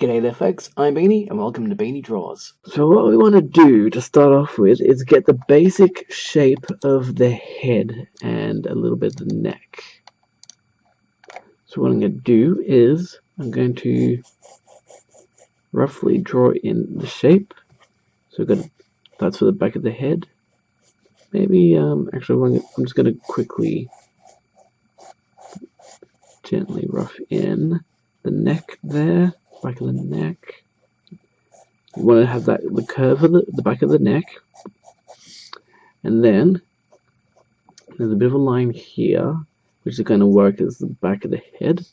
G'day there folks, I'm Beanie and welcome to Beanie Draws. So what we want to do to start off with is get the basic shape of the head and a little bit of the neck. So what I'm going to do is I'm going to roughly draw in the shape. So that's for the back of the head. Maybe actually I'm just going to quickly gently rough in the neck there, back of the neck. You want to have the curve of the back of the neck, and then there's a bit of a line here, which is going to work as the back of the head.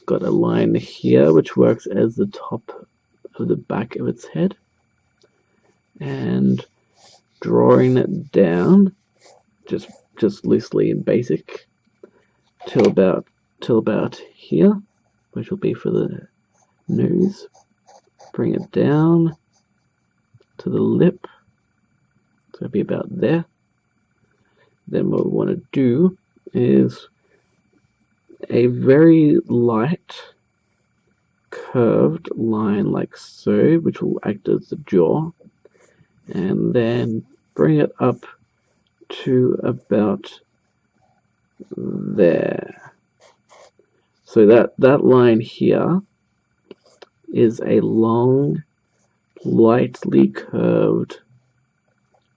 Got a line here, which works as the top of the back of its head, and drawing it down, just loosely and basic, till about here, which will be for the nose. Bring it down to the lip, so it'll be about there. Then what we want to do is a very light curved line like so, which will act as the jaw, and then bring it up to about there. So that line here is a long, lightly curved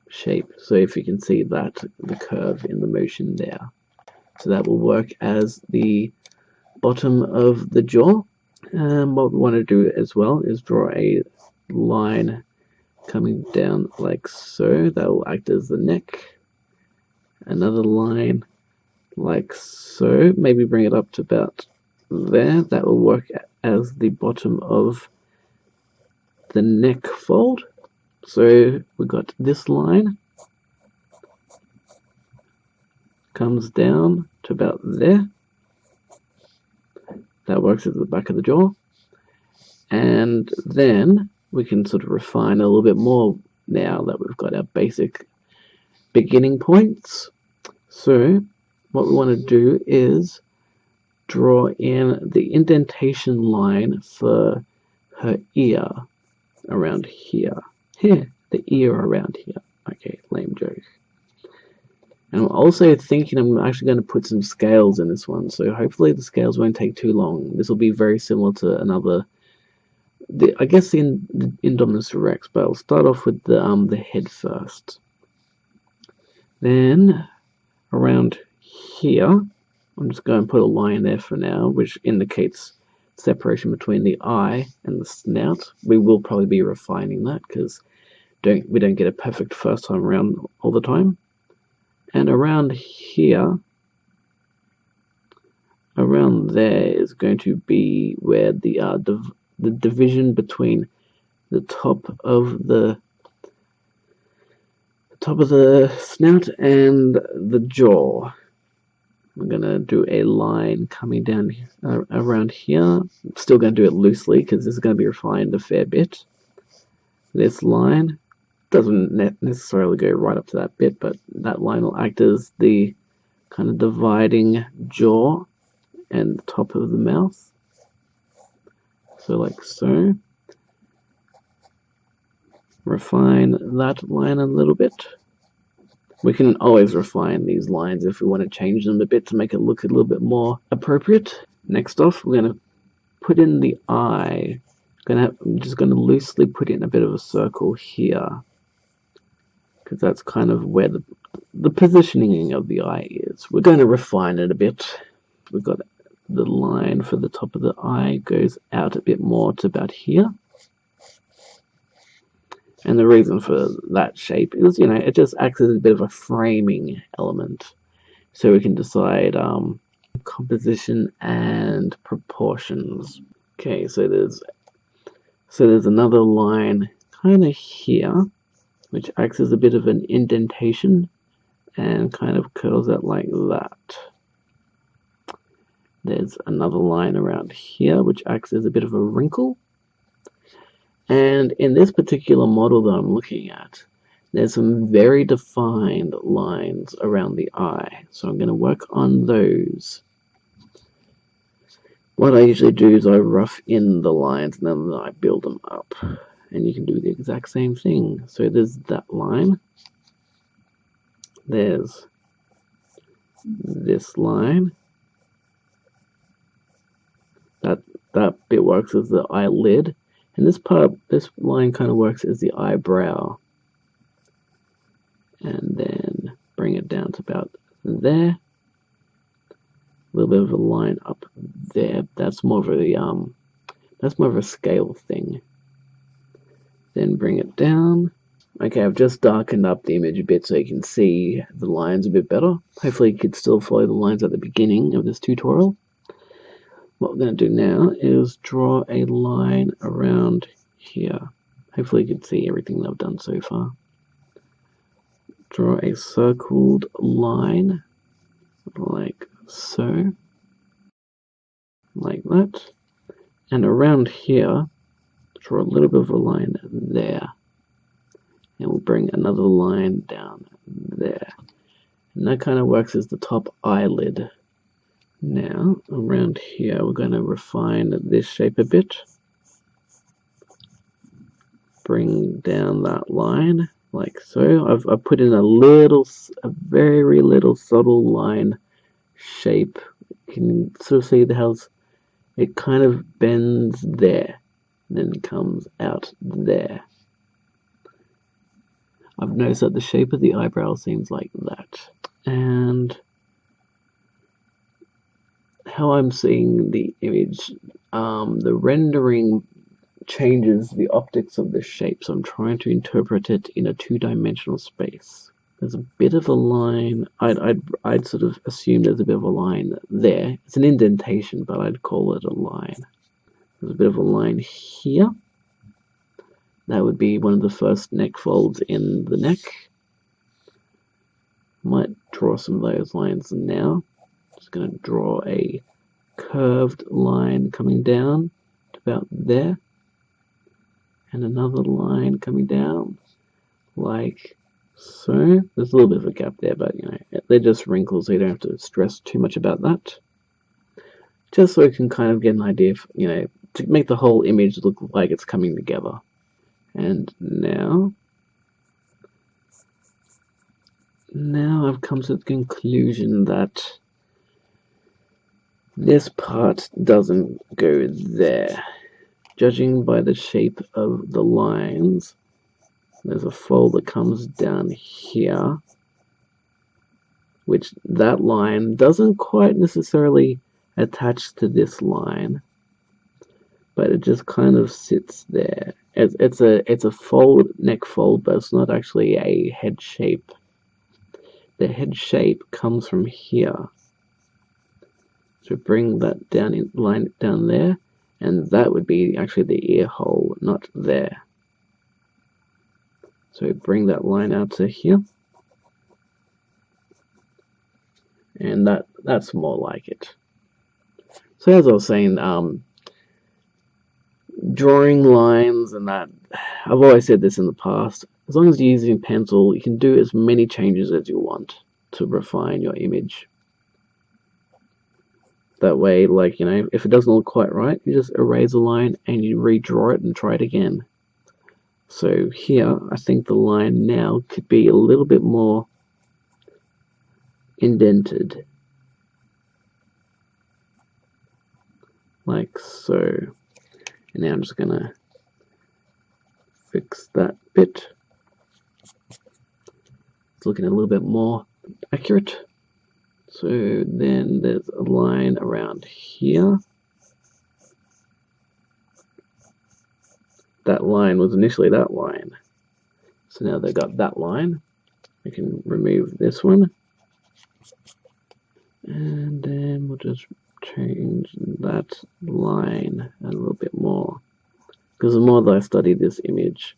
shape. So if you can see that, the curve in the motion there. So that will work as the bottom of the jaw. And what we want to do as well is draw a line coming down like so. That will act as the neck. Another line like so. Maybe bring it up to about there. That will work as the bottom of the neck fold. So we got this line comes down to about there. That works as the back of the jaw, and then we can sort of refine a little bit more now that we've got our basic beginning points. So what we want to do is draw in the indentation line for her ear around here. Here, the ear around here. Okay, lame joke. And I'm also thinking I'm actually going to put some scales in this one, so hopefully the scales won't take too long. This will be very similar to another, I guess the Indominus Rex, but I'll start off with the head first. Then around here, I'm just going to put a line there for now, which indicates separation between the eye and the snout. We will probably be refining that because we don't get a perfect first time around all the time. And around here, around there is going to be where the division between the top of the snout and the jaw. I'm going to do a line coming down around here. I'm still going to do it loosely because this is going to be refined a fair bit. This line doesn't necessarily go right up to that bit, but that line will act as the kind of dividing jaw and the top of the mouth. So like so. Refine that line a little bit. We can always refine these lines if we want to change them a bit to make it look a little bit more appropriate. Next off, we're going to put in the eye. I'm just going to loosely put in a bit of a circle here, because that's kind of where the positioning of the eye is. We're going to refine it a bit. We've got the line for the top of the eye goes out a bit more to about here. And the reason for that shape is, it just acts as a bit of a framing element. So we can decide composition and proportions. Okay, so there's another line kind of here, which acts as a bit of an indentation and kind of curls out like that. There's another line around here, which acts as a bit of a wrinkle. And in this particular model that I'm looking at, there's some very defined lines around the eye. So I'm going to work on those. what I usually do is I rough in the lines and then I build them up. And you can do the exact same thing. So there's that line. There's this line. That bit works as the eyelid. And this line kind of works as the eyebrow. And then bring it down to about there. A little bit of a line up there. That's more of a scale thing. Then bring it down. Okay, I've just darkened up the image a bit so you can see the lines a bit better. Hopefully you could still follow the lines at the beginning of this tutorial. What we're going to do now is draw a line around here. Hopefully you can see everything that I've done so far. Draw a circled line like so. Like that. And around here, draw a little bit of a line there. And we'll bring another line down there. And that kind of works as the top eyelid. Now, around here, we're going to refine this shape a bit. Bring down that line, like so. I've put in a very little subtle line shape. You can sort of see how it kind of bends there, and then comes out there. I've noticed that the shape of the eyebrow seems like that. And how I'm seeing the image, the rendering changes the optics of the shape, so I'm trying to interpret it in a two-dimensional space. There's a bit of a line. I'd sort of assume there's a bit of a line there. It's an indentation, but I'd call it a line. There's a bit of a line here. That would be one of the first neck folds in the neck. Might draw some of those lines now. Just going to draw a curved line coming down to about there. And another line coming down like so. There's a little bit of a gap there, but they're just wrinkles, so you don't have to stress too much about that. Just so you can kind of get an idea of, to make the whole image look like it's coming together. And now I've come to the conclusion that this part doesn't go there. Judging by the shape of the lines, there's a fold that comes down here, which that line doesn't quite necessarily attach to this line, but it just kind of sits there. It's a fold, neck fold, but it's not actually a head shape. The head shape comes from here. So bring that line down there, and that would be actually the ear hole, not there. So bring that line out to here, and that's more like it. So as I was saying, drawing lines and that, I've always said this in the past, as long as you're using pencil, you can do as many changes as you want to refine your image. That way, if it doesn't look quite right, you just erase a line and you redraw it and try it again. So here, I think the line now could be a little bit more indented. Like so. And now I'm just going to fix that bit. It's looking a little bit more accurate. So then there's a line around here. That line was initially that line. So now they've got that line. We can remove this one. And then we'll just change that line a little bit more. Because the more that I study this image,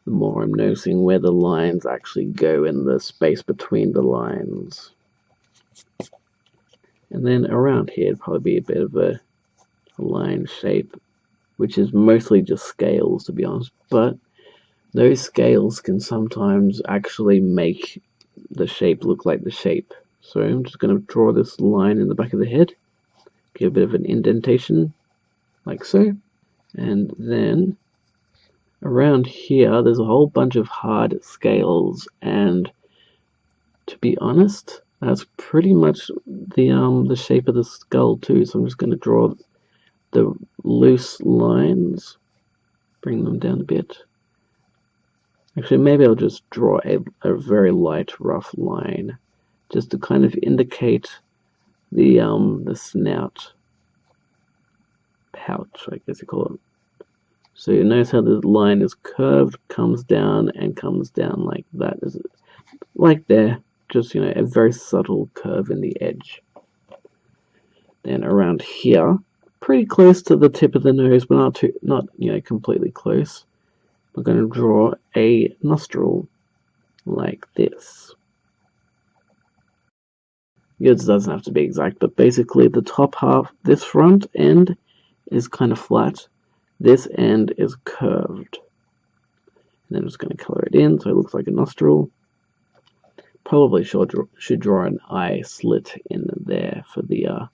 the more I'm noticing where the lines actually go in the space between the lines. And then around here, it'd probably be a bit of a line shape, which is mostly just scales, to be honest. But those scales can sometimes actually make the shape look like the shape. So I'm just going to draw this line in the back of the head. give a bit of an indentation, like so. And then around here, there's a whole bunch of hard scales, and to be honest, that's pretty much the shape of the skull too. So I'm just going to draw the loose lines, bring them down a bit. Actually, maybe I'll just draw a very light, rough line, just to kind of indicate the snout pouch, I guess you call it. So you notice how the line is curved, comes down, and comes down like that, like there. Just, you know, a very subtle curve in the edge. Then around here, pretty close to the tip of the nose, but not you know, completely close. We're going to draw a nostril like this. Yours doesn't have to be exact, but basically the top half, this front end is kind of flat. This end is curved. And I'm just going to color it in so it looks like a nostril. Probably should draw an eye slit in there for the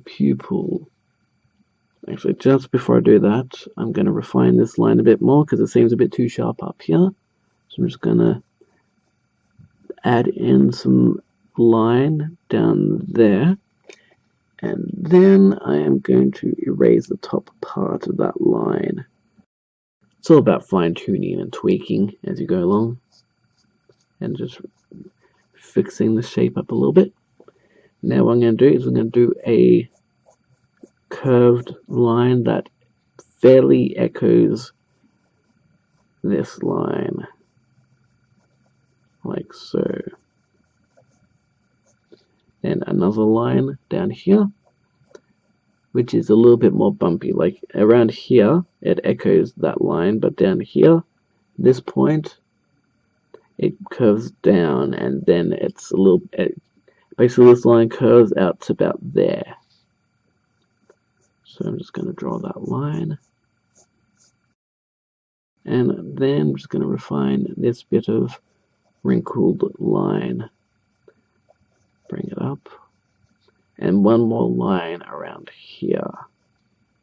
pupil. Actually, just before I do that, I'm going to refine this line a bit more because it seems a bit too sharp up here. So I'm just going to add in some line down there. And then I am going to erase the top part of that line. It's all about fine-tuning and tweaking as you go along. And just fixing the shape up a little bit. Now what I'm going to do is I'm going to do a curved line that fairly echoes this line, like so. And another line down here, which is a little bit more bumpy. Like around here, it echoes that line, but down here, this point, it curves down, and then it's a little. Basically, this line curves out to about there. So I'm just going to draw that line. And then I'm just going to refine this bit of wrinkled line. Bring it up. And one more line around here.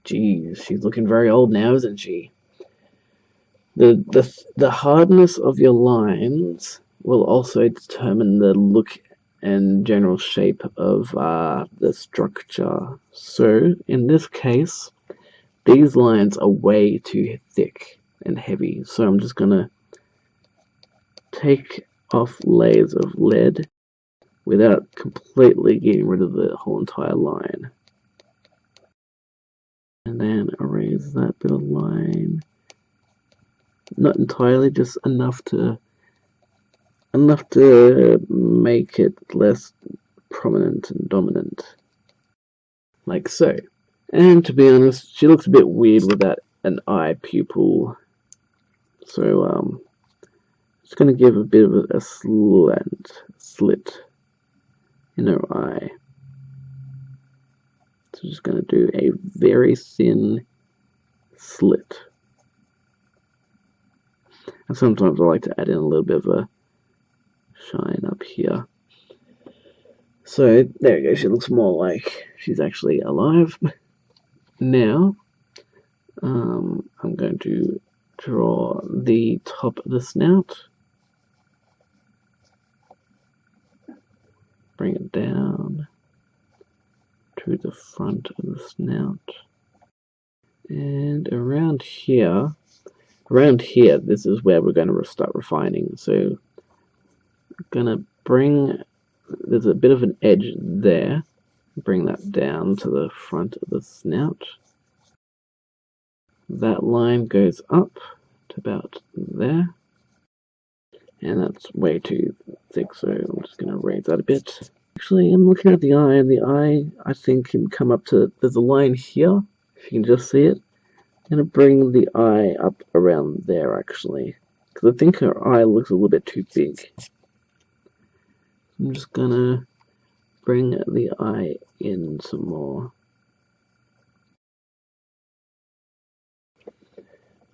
Geez, she's looking very old now, isn't she? The hardness of your lines will also determine the look and general shape of the structure. So in this case, these lines are way too thick and heavy. So I'm just gonna take off layers of lead without completely getting rid of the whole entire line. And then erase that bit of line. Not entirely, just enough to make it less prominent and dominant, like so. And to be honest, she looks a bit weird without an eye pupil, so just going to give a bit of a slit in her eye. So just going to do a very thin slit. And sometimes I like to add in a little bit of a shine up here. So there we go, she looks more like she's actually alive. Now, I'm going to draw the top of the snout. Bring it down to the front of the snout. And around here, this is where we're going to start refining. So I'm going to bring, there's a bit of an edge there. Bring that down to the front of the snout. That line goes up to about there. And that's way too thick, so I'm just going to raise that a bit. Actually, I'm looking at the eye, and the eye, I think, can come up to, there's a line here, if you can just see it. I'm going to bring the eye up around there, actually, because I think her eye looks a little bit too big. I'm just going to bring the eye in some more.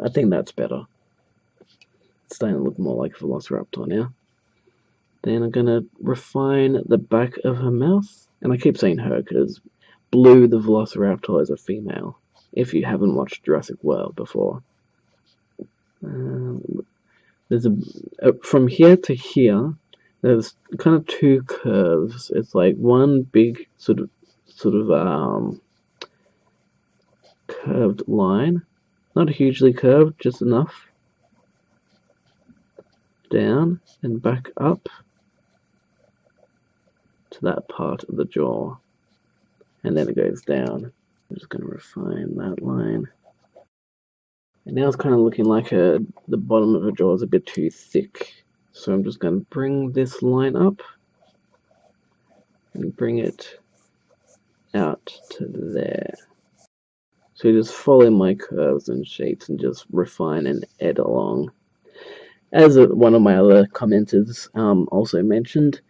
I think that's better. It's starting to look more like a Velociraptor now. Then I'm going to refine the back of her mouth. And I keep saying her because blue, the Velociraptor is a female, if you haven't watched Jurassic World before. There's from here to here, there's kind of two curves. It's like one big sort of curved line, not hugely curved, just enough, down and back up to that part of the jaw, and then it goes down. I'm just going to refine that line. And now it's kind of looking like the bottom of the jaw is a bit too thick. So I'm just going to bring this line up and bring it out to there. So you just follow my curves and shapes and just refine and add along. As one of my other commenters also mentioned,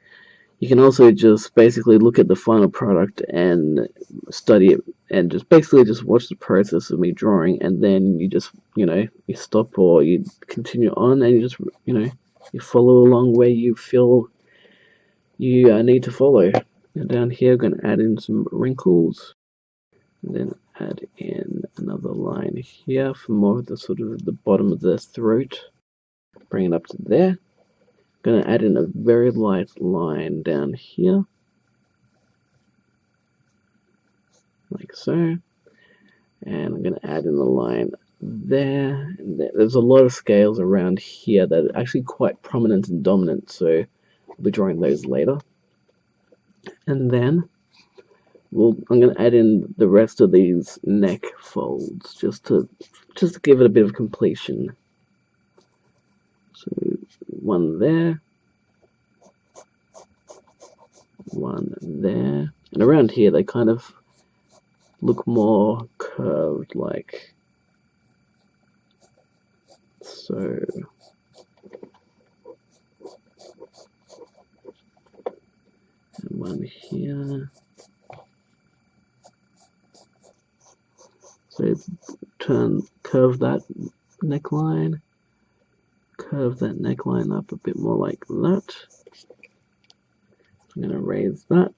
you can also just basically look at the final product and study it, and just basically just watch the process of me drawing, and then you just, you stop or you continue on, and you just, you follow along where you feel you need to follow. And down here, I'm going to add in some wrinkles, and then add in another line here for more of the sort of the bottom of the throat. Bring it up to there. Going to add in a very light line down here, like so, and I'm going to add in the line there and there. There's a lot of scales around here that are actually quite prominent and dominant, so I'll be drawing those later. And then I'm going to add in the rest of these neck folds just to give it a bit of completion. So one there, one there, and around here they kind of look more curved, like so. And one here. So curve that neckline. Curve that neckline up a bit more like that. I'm going to raise that.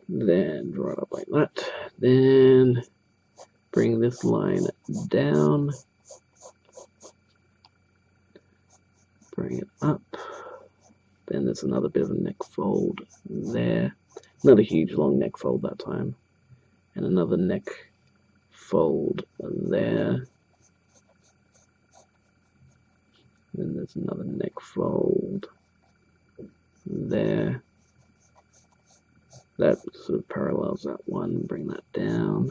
Then draw it up like that. Then bring this line down. Bring it up. Then there's another bit of a neck fold there. Not a huge long neck fold that time. And another neck fold there. Then there's another neck fold there. That sort of parallels that one. Bring that down.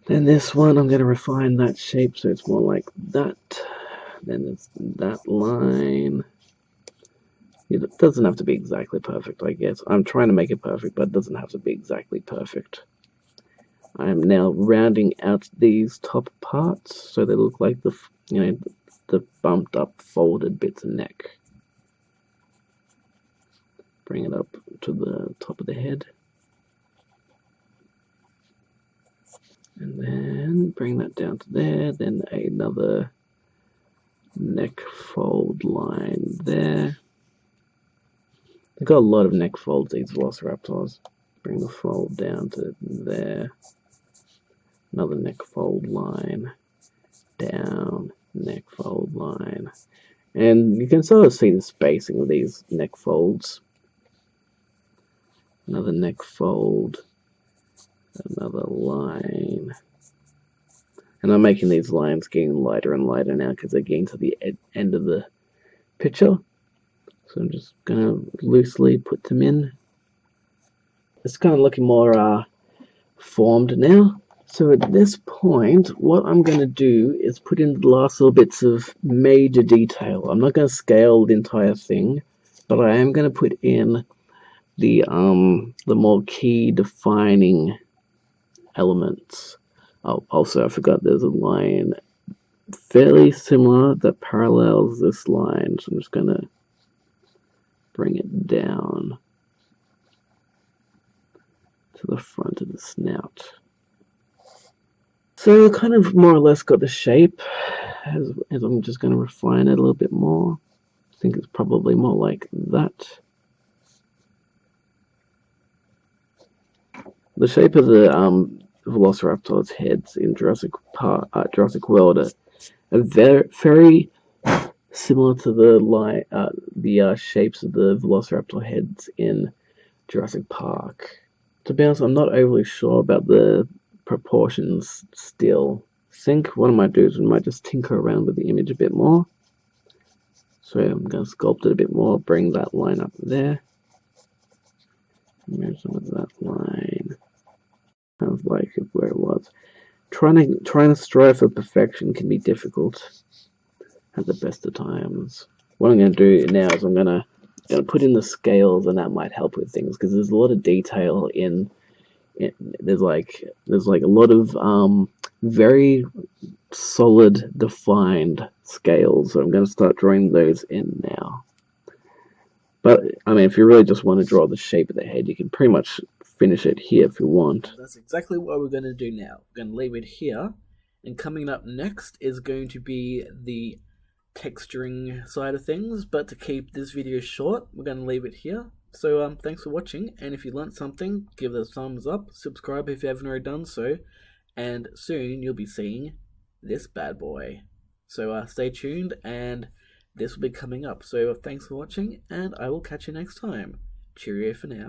Then this one, I'm going to refine that shape so it's more like that. Then there's that line. It doesn't have to be exactly perfect, I guess. I'm trying to make it perfect, but it doesn't have to be exactly perfect. I am now rounding out these top parts so they look like the bumped up folded bits of neck. Bring it up to the top of the head. And then bring that down to there. Then another neck fold line there. They've got a lot of neck folds, these Velociraptors. Bring the fold down to there. Another neck fold line. Down, neck fold line. And you can sort of see the spacing of these neck folds. Another neck fold. Another line. And I'm making these lines getting lighter and lighter now because they're getting to the end of the picture. So I'm just going to loosely put them in. It's kind of looking more formed now. So at this point, what I'm going to do is put in the last little bits of major detail. I'm not going to scale the entire thing, but I am going to put in the more key defining elements. Oh, also, I forgot there's a line fairly similar that parallels this line. So I'm just going to bring it down to the front of the snout. So kind of more or less got the shape, as I'm just going to refine it a little bit more. I think it's probably more like that. the shape of the Velociraptor's heads in Jurassic World are very similar to the shapes of the Velociraptor heads in Jurassic Park. To be honest, I'm not overly sure about the proportions still. I think what I might do is we might just tinker around with the image a bit more. So I'm going to sculpt it a bit more, bring that line up there. Move some of that line. Kind of like where it was. Trying to strive for perfection can be difficult at the best of times. What I'm going to do now is I'm going to put in the scales, and that might help with things because there's a lot of detail in it. There's like a lot of very solid defined scales, so I'm going to start drawing those in now. But I mean, if you really just want to draw the shape of the head, you can pretty much finish it here if you want. That's exactly what we're going to do now. We're going to leave it here, and coming up next is going to be the texturing side of things, but to keep this video short, we're going to leave it here. So thanks for watching, and if you learnt something, give it a thumbs up, subscribe if you haven't already done so, and soon you'll be seeing this bad boy. So stay tuned, and this will be coming up. So thanks for watching, and I will catch you next time. Cheerio for now.